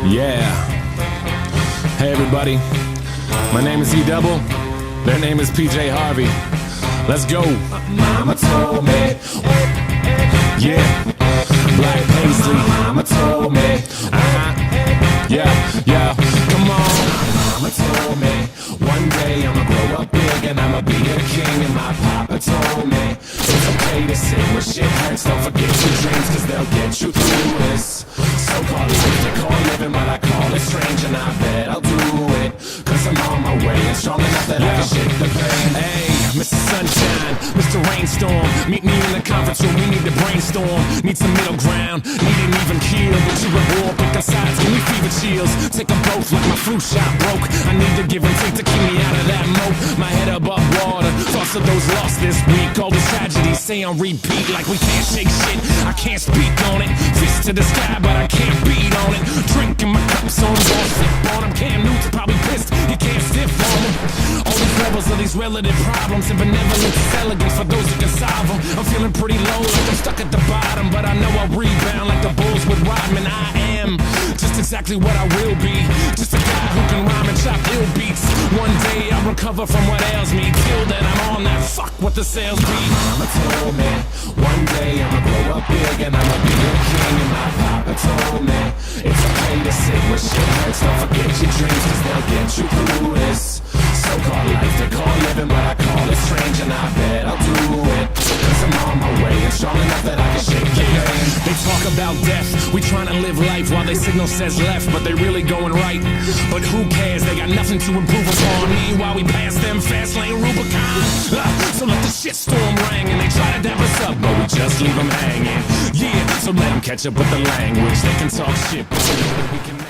Yeah. Hey everybody, my name is E-Double, their name is PJ Harvey. Let's go. Mama told me. Yeah. Black Paisley. Mama told me. Yeah. Come on. Mama told me. One day I'ma grow up big and I'ma be a king. And my papa told me it's okay to sing when shit hurts. Don't forget your dreams, cause they'll get you through this so-called life they call living, but I call it strange. And I bet I'll do it, cause I'm on my way and strong enough that I can shake the pain. Hey, Mr. Sunshine, Mr. Rainstorm, meet me in the conference room, we need to brainstorm. Need some middle ground, need an even keel. But you at war, pick our sides, give me fever chills. Take them both like my flu shot broke. I need to give and take to keep me out of that moat. My head above water, thoughts of those lost this week. All these tragedies say on repeat, like we can't shake shit. I can't speak on it, fist to the sky, but I can't beat on it. Drinking my cup, so I'm gonna sip on them. Cam Newton's probably pissed, you can't stiff on them. All these levels of these relative problems and benevolence is elegance for those who can solve them. I'm feeling pretty low, like I'm stuck at the bottom, but I know I'll rebound like the Bulls with Rodman. I am just exactly what I will be, just a guy who can rhyme and chop ill beats. One day I'll recover from what ails me. Till then I'm on that fuck what the sales be. Mama told me one day I'ma grow up big and I'ma be a king. And my papa told me it's okay to sit when shit hurts. Don't forget your dreams, cause they'll get you through this so-called life they call living, but I call it strange. And I bet I'll do it, cause I'm on my way and strong enough that I can shake the pain. They talk about death, we tryna live life while they signal says left, but they really going right. But who cares, they got nothing to improve upon. Meanwhile we pass them fast lane Rubicon. So let the shitstorm ring and they try to dap us up, but we just leave them hanging. Yeah, so let them catch up with the language. They can talk shit, but we can